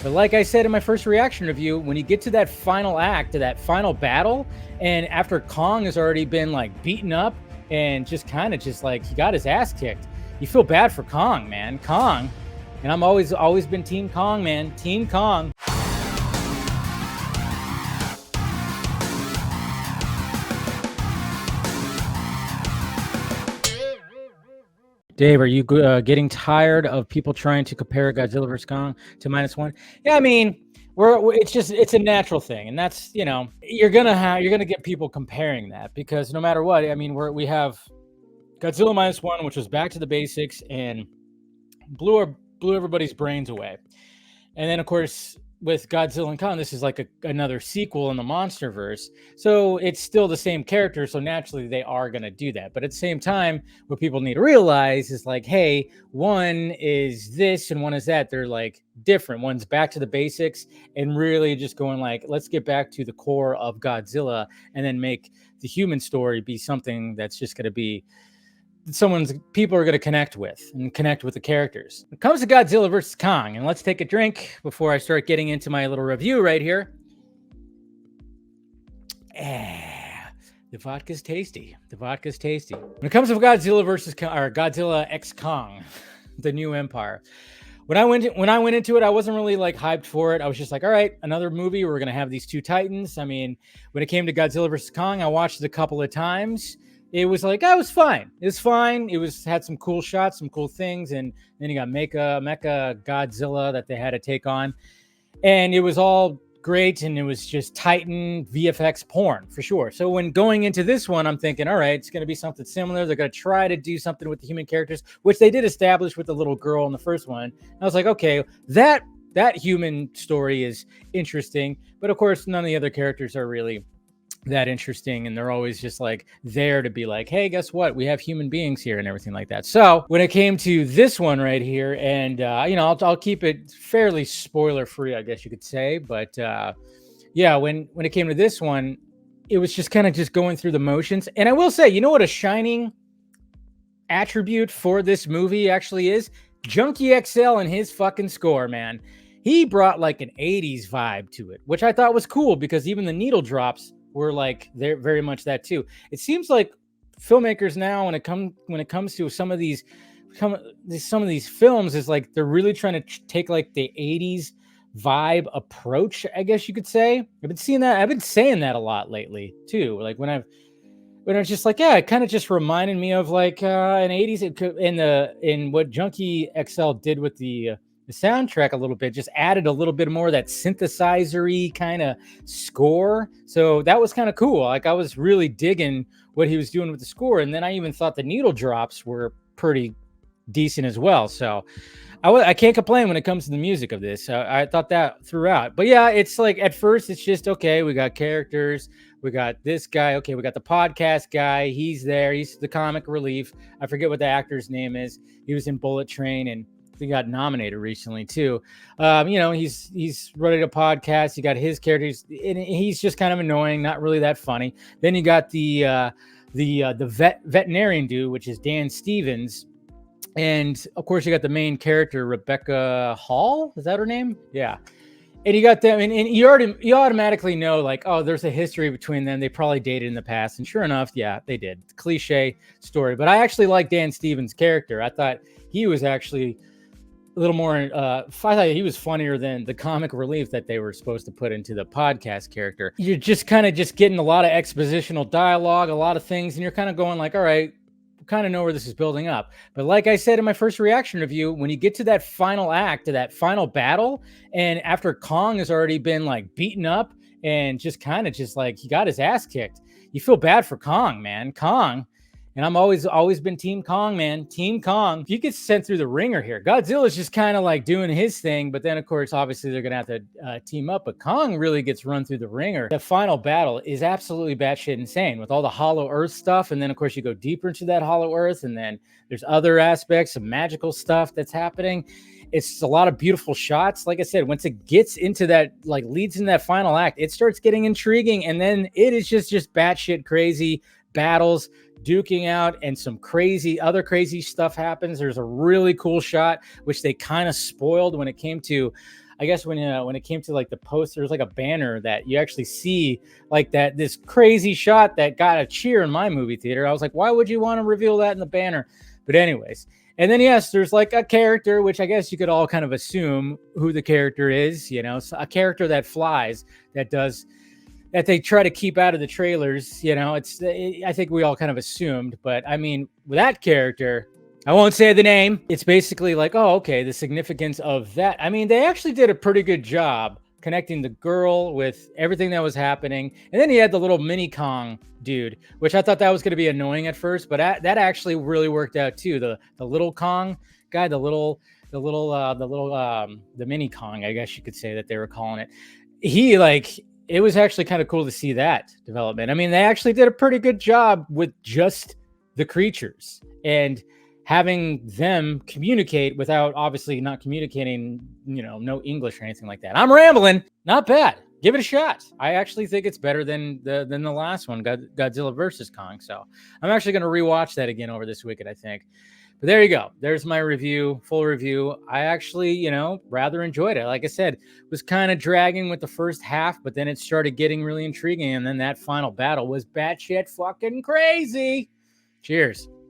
But like I said in my first reaction review, when you get to that final act, to that final battle, and after Kong has already been like beaten up and just kind of just like he got his ass kicked, you feel bad for Kong, man. Kong. And I'm always been Team Kong, man. Team Kong. Dave, are you getting tired of people trying to compare Godzilla vs Kong to Minus One? Yeah, I mean, it's a natural thing, and that's you're gonna get people comparing that because no matter what, I mean, we have Godzilla Minus One, which was back to the basics and blew everybody's brains away, and then of course with Godzilla and Kong, this is like another sequel in the MonsterVerse. So it's still the same character. So naturally they are going to do that. But at the same time, what people need to realize is like, hey, one is this and one is that. They're like different. One's back to the basics and really just going like, let's get back to the core of Godzilla and then make the human story be something that's just going to be people are going to connect with the characters. When it comes to Godzilla versus Kong, and let's take a drink before I start getting into my little review right here. The vodka's tasty. When it comes to Godzilla versus Godzilla X Kong, the New Empire, when I went into it, I wasn't really like hyped for it. I was just like, all right, another movie. We're gonna have these two titans. I mean, when it came to Godzilla versus Kong, I watched it a couple of times. It was like, it was fine. It was fine. Had some cool shots, some cool things. And then you got Mecha Godzilla that they had to take on. And it was all great. And it was just Titan VFX porn for sure. So when going into this one, I'm thinking, all right, it's going to be something similar. They're going to try to do something with the human characters, which they did establish with the little girl in the first one. And I was like, okay, that human story is interesting. But of course, none of the other characters are really that interesting, and they're always just like there to be like, hey, guess what, we have human beings here and everything like that. So when it came to this one right here, and I'll keep it fairly spoiler free, I guess you could say, but yeah, when it came to this one, it was just kind of just going through the motions. And I will say, you know what a shining attribute for this movie actually is? Junkie XL and his fucking score, man. He brought like an 80s vibe to it, which I thought was cool because even the needle drops were like they're very much that too. It seems like filmmakers now, when it comes to some of these films, is like they're really trying to take like the 80s vibe approach, I guess you could say. I've been saying that a lot lately too. Like when I was just like, yeah, it kind of just reminded me of like an 80s. It could in what Junkie XL did with the soundtrack a little bit, just added a little bit more of that synthesizer-y kind of score. So that was kind of cool. Like I was really digging what he was doing with the score. And then I even thought the needle drops were pretty decent as well. So I can't complain when it comes to the music of this. I thought that throughout. But yeah, it's like at first it's just, okay, we got characters. We got this guy. Okay, we got the podcast guy. He's there. He's the comic relief. I forget what the actor's name is. He was in Bullet Train and he got nominated recently too. He's running a podcast. You got his characters, and he's just kind of annoying, not really that funny. Then you got the veterinarian dude, which is Dan Stevens, and of course you got the main character Rebecca Hall. Is that her name? Yeah. And you got them, and you automatically know, like, oh, there's a history between them. They probably dated in the past, and sure enough, yeah, they did. Cliche story, but I actually like Dan Stevens' character. I thought he was actually a little more. I thought he was funnier than the comic relief that they were supposed to put into the podcast character. You're just kind of just getting a lot of expositional dialogue, a lot of things, and you're kind of going like, all right, we kind of know where this is building up. But like I said in my first reaction review, when you get to that final act, to that final battle, and after Kong has already been like beaten up and just kind of just like he got his ass kicked, you feel bad for Kong, man. Kong. And I'm always been Team Kong, man. Team Kong. If you get sent through the ringer here, Godzilla's just kind of like doing his thing. But then, of course, obviously they're going to have to team up. But Kong really gets run through the ringer. The final battle is absolutely batshit insane with all the Hollow Earth stuff. And then, of course, you go deeper into that Hollow Earth. And then there's other aspects of magical stuff that's happening. It's a lot of beautiful shots. Like I said, once it gets into that, like leads in that final act, it starts getting intriguing. And then it is just batshit crazy battles, duking out, and some other crazy stuff happens. There's a really cool shot, which they kind of spoiled when it came to, I guess when it came to like the poster, there's like a banner that you actually see like that this crazy shot that got a cheer in my movie theater. I was like, why would you want to reveal that in the banner? But anyways, and then yes, there's like a character, which I guess you could all kind of assume who the character is. A character that flies, that they try to keep out of the trailers. I think we all kind of assumed, but I mean, with that character, I won't say the name. It's basically like, oh, okay, the significance of that. I mean, they actually did a pretty good job connecting the girl with everything that was happening. And then he had the little mini Kong dude, which I thought that was going to be annoying at first, but that actually really worked out too. The little Kong guy, the mini Kong, I guess you could say that they were calling it. It was actually kind of cool to see that development. I mean, they actually did a pretty good job with just the creatures and having them communicate without obviously not communicating, no English or anything like that. I'm rambling. Not bad. Give it a shot. I actually think it's better than the last one, Godzilla versus Kong. So I'm actually going to rewatch that again over this weekend, I think. But there you go. There's my review, full review. I actually, rather enjoyed it. Like I said, was kind of dragging with the first half, but then it started getting really intriguing. And then that final battle was batshit fucking crazy. Cheers.